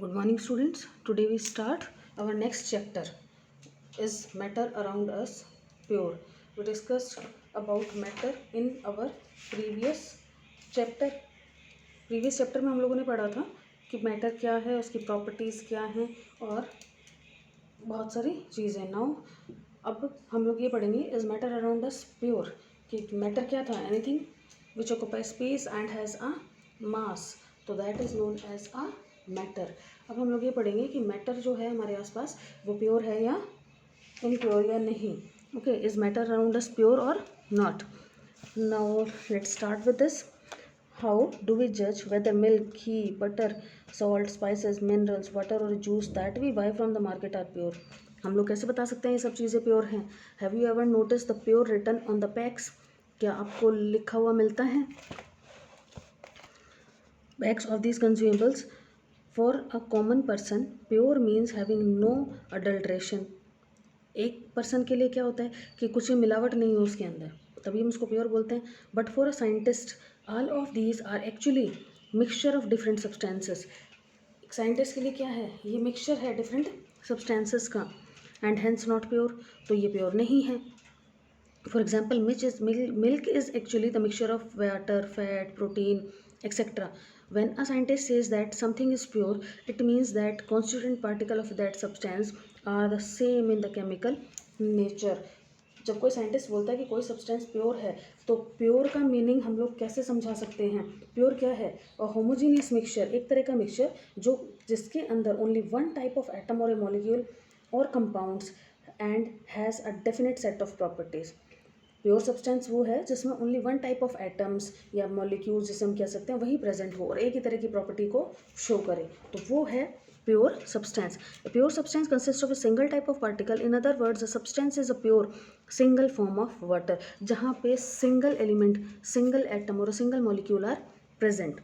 Good morning, students. Today we start our next chapter is matter around us pure. We discussed about matter in our previous chapter. Previous chapter में हम लोगों ने पढ़ा था कि matter क्या है, उसकी प्रॉपर्टीज़ क्या हैं और बहुत सारी चीज़ें। नाउ अब हम लोग ये पढ़ेंगे is matter around us pure, कि मैटर क्या था, anything which occupy space and has a mass, तो that is known as a matter. अब हम लोग ये पढ़ेंगे कि मैटर जो है हमारे आसपास वो प्योर है या इनप्योर या नहीं। Okay, is matter around us pure और not. Now let's start with this. How do we judge whether milk, ghee, butter, salt, spices, minerals, water or juice that we buy from the market are pure? हम लोग कैसे बता सकते हैं ये सब चीज़ें प्योर हैं? Have you ever noticed the pure written on the packs? क्या आपको लिखा हुआ मिलता है packs of these consumables? For a common person, pure means having no adulteration. एक पर्सन के लिए क्या होता है कि कुछ मिलावट नहीं हो उसके अंदर, तभी हम उसको प्योर बोलते हैं। But for a scientist all of these are actually mixture of different substances. एक साइंटिस्ट के लिए क्या है, ये मिक्सचर है डिफरेंट सब्सटेंसेस का, एंड हेंस नॉट प्योर, तो ये प्योर नहीं है। For example, milk is actually the mixture of water, fat, protein, etc. When a scientist says that something is pure, it means that constituent particle of that substance are the same in the chemical nature. जब कोई scientist बोलता है कि कोई substance pure है, तो pure का meaning हम लोग कैसे समझा सकते हैं? प्योर क्या है? और होमोजीनियस मिक्सचर, एक तरह का मिक्सचर जो जिसके अंदर only one type of atom और ए मॉलिक्यूल और compounds and has a definite set of properties. Pure substance वो है जिसमें only one type of atoms या मॉलिक्यूल्स जिसे हम कह सकते हैं वही प्रेजेंट हो और एक ही तरह की प्रॉपर्टी को शो करे, तो वो है pure substance. Pure substance consist of a single type of particle, in other words a substance is a pure single form of water, जहाँ पे सिंगल एलिमेंट, सिंगल एटम और single molecule are present.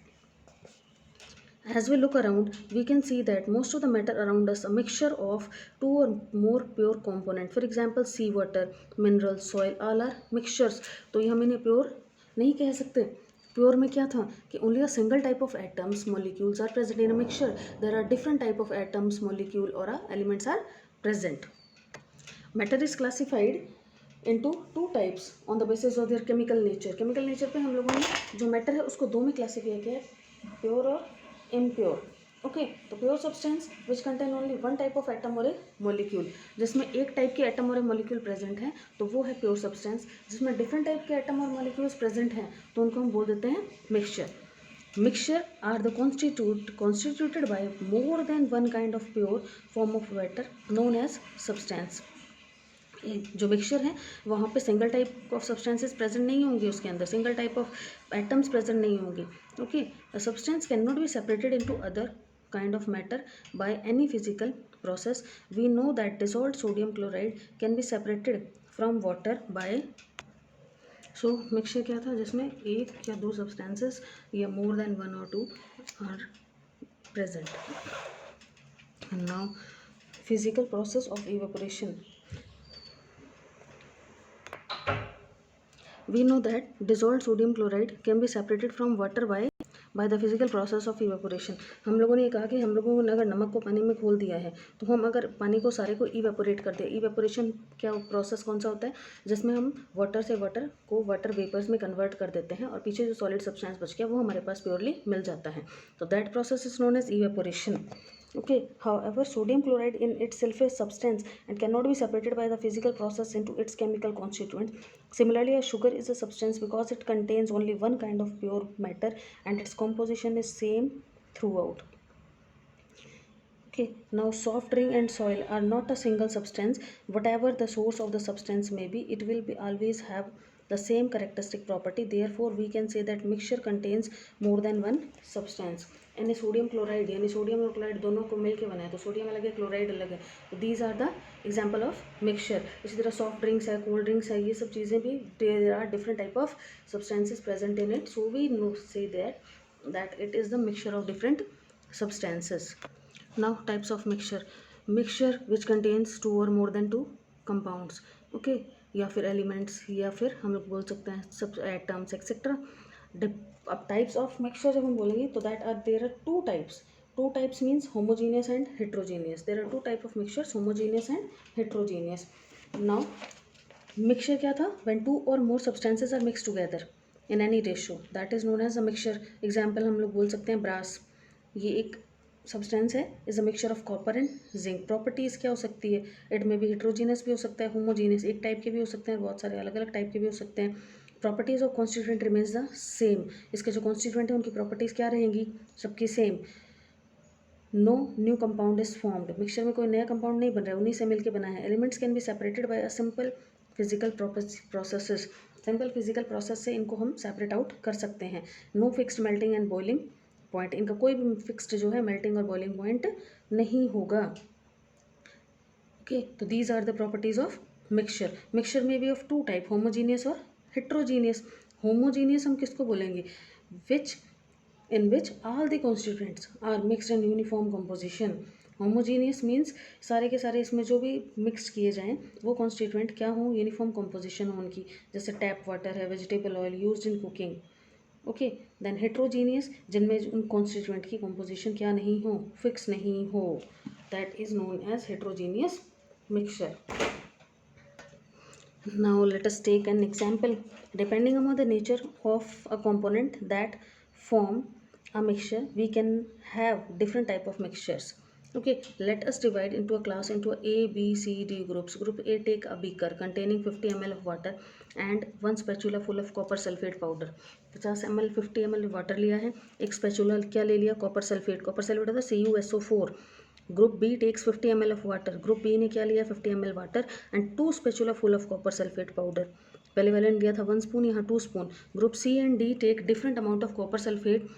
As we look around, we can see that most of the matter around us a mixture of two or more pure components. For example, sea water, minerals, soil, all are mixtures. तो ये हम इन्हें pure नहीं कह सकते। Pure में क्या था कि only a single type of atoms, molecules are present in a mixture. There are different type of atoms, molecule or elements are present. Matter is classified into two types on the basis of their chemical nature. Chemical nature पे हम लोगों ने जो matter है उसको दो में classify किया है, प्योर और इम्प्योर। ओके, तो pure substance which contain only one type of atom और ए मॉलिक्यूल, जिसमें एक टाइप के एटम और ए मॉलिक्यूल प्रेजेंट है तो वो है प्योर सब्सटेंस। जिसमें डिफरेंट टाइप के एटम और मॉलिक्यूल्स प्रेजेंट हैं तो उनको हम बोल देते हैं mixture. Mixture are the constituted by more than one kind of pure form of matter known as substance. जो मिक्सचर है वहाँ पे single type of substances present नहीं होंगे, उसके अंदर single type of atoms present नहीं होंगे। Okay, a substance can not be separated into other kind of matter by any physical process. We know that dissolved sodium chloride can be separated from water by, so mixture क्या था जिसमें एक या दो substances या more than one और two are present. Now physical process of evaporation, we know that dissolved sodium chloride can be separated from water by the physical process of evaporation. हम लोगों ने ये कहा कि हम लोगों ने अगर नमक को पानी में घोल दिया है तो हम अगर पानी को सारे को इवेपोरेट कर दें, इवेपोरेशन क्या प्रोसेस कौन सा होता है जिसमें हम वाटर से वाटर को वाटर वेपर्स में कन्वर्ट कर देते हैं और पीछे जो सॉलिड सब्सटेंस बच गया वो हमारे पास प्योरली मिल जाता है, तो that process is known as evaporation. Okay, however, sodium chloride in itself is substance and cannot be separated by the physical process into its chemical constituent. Similarly, a sugar is a substance because it contains only one kind of pure matter and its composition is same throughout. Okay, now soft drink and soil are not a single substance. Whatever the source of the substance may be, it will be always have the same characteristic property. Therefore, we can say that mixture contains more than one substance. यानी sodium chloride यानी sodium और chloride दोनों को मिल के बना है, तो sodium अलग है क्लोराइड अलग है, तो these are the example of mixture. इसी तरह सॉफ्ट ड्रिंक्स है, कोल्ड ड्रिंक्स है, ये सब चीज़ें भी there are different type of substances present in it, so we know say that it is the mixture of different substances. Now types of mixture, mixture which contains two or more than two compounds, okay, या फिर elements या फिर हम लोग बोल सकते हैं सब atoms एक्सेट्रा। अब टाइप्स ऑफ मिक्सचर जब हम बोलेंगे तो that are there are two types, two types means homogeneous and heterogeneous. There are two type of mixtures, homogeneous and heterogeneous. Now mixture क्या था? When two or more substances are mixed together in any ratio, that is known as a mixture. Example हम लोग बोल सकते हैं brass, ये एक substance है, is a mixture of copper and zinc. Properties क्या हो सकती है? इट में भी हेट्रोजीनियस भी हो सकता है, होमोजीनियस एक टाइप के भी हो सकते हैं, बहुत सारे अलग अलग टाइप के भी हो सकते हैं. Properties of constituent remains the same. इसके जो कॉन्स्टिट्यूएंट है उनकी प्रॉपर्टीज़ क्या रहेंगी? सबकी same. No new compound is formed. Mixture में कोई नया कंपाउंड नहीं बन रहा है, उन्हीं से मिलकर बना है. Elements can be separated by a simple physical processes. Simple physical process से इनको हम सेपरेट आउट कर सकते हैं. No fixed melting and boiling point. इनका कोई भी फिक्स्ड जो है मेल्टिंग और बॉइलिंग पॉइंट नहीं होगा. ओके, तो these are the properties of mixture. Mixture में भी ऑफ टू टाइप, होमोजीनियस और हेट्रोजीनियस. होमोजीनियस हम किसको बोलेंगे? विच in which all the constituents are mixed in uniform composition. homogeneous means सारे के सारे इसमें जो भी मिक्स किए जाएं वो कॉन्स्टिट्यूएंट क्या हो? यूनिफॉर्म कंपोजिशन हो उनकी. जैसे टैप वाटर है, vegetable oil used in cooking. Okay, then heterogeneous जिनमें उन कॉन्स्टिट्यूएंट की कंपोजिशन क्या नहीं हो? फिक्स नहीं हो. That is known as heterogeneous mixture. Now let us take an example. Depending upon the nature of a component that form a mixture, we can have different type of mixtures. Okay, let us divide into a class into A, B, C, D groups. Group A, take a beaker containing 50 ml of water and one spatula full of copper sulfate powder. 50 ml 50 ml water लिया है, एक spatula क्या ले लिया? Copper sulphate. Copper sulphate होता है CuSO4. Group B takes 50 ml of water. Group B ने क्या लिया? 50 ml water and 2 spatula full of copper sulphate powder. पहले वाले ने लिया था 1 स्पून, यहाँ 2 spoon. Group C and D take different amount of copper sulphate,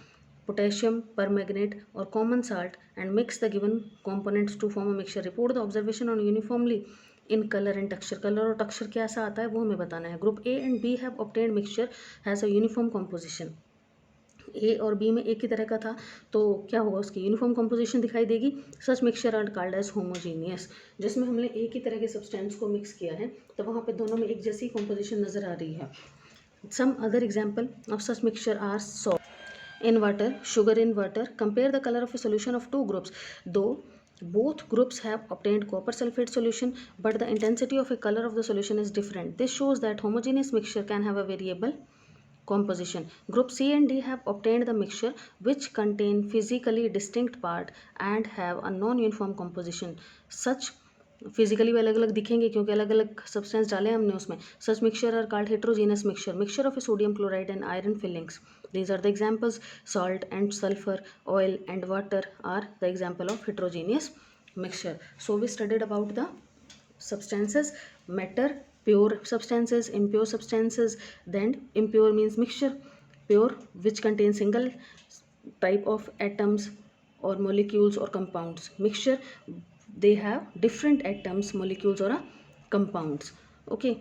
potassium permanganate और common salt and mix the given components to form a mixture. Report the observation on uniformly in colour and texture. Colour और texture कैसा आता है वो हमें बताना है. Group A and B have obtained mixture has a uniform composition. A और B में एक ही तरह का था तो क्या होगा? उसकी यूनिफॉर्म कंपोजिशन दिखाई देगी. Such mixture are called as homogeneous. जिसमें हमने एक ही तरह के सब्सटेंस को मिक्स किया है तो वहाँ पे दोनों में एक जैसी कंपोजिशन नज़र आ रही है. Some other example of such mixture are salt in water, sugar in water. Compare the color of a solution of two groups. Though both groups have obtained copper sulfate solution, but the intensity of a color of the solution is different. This shows that homogeneous mixture can have a variable composition. Group C and D have obtained the mixture which contain physically distinct part and have a non-uniform composition. Such physically भी अलग अलग दिखेंगे क्योंकि अलग अलग substance डाले हमने उसमें. Such mixture are called heterogeneous mixture. Mixture of a sodium chloride and iron filings. These are the examples. Salt and sulfur, oil and water are the example of heterogeneous mixture. So we studied about the substances, matter, pure substances, impure substances. Then impure means mixture, pure which contains single type of atoms or molecules or compounds. Mixture, they have different atoms, molecules or compounds. Okay.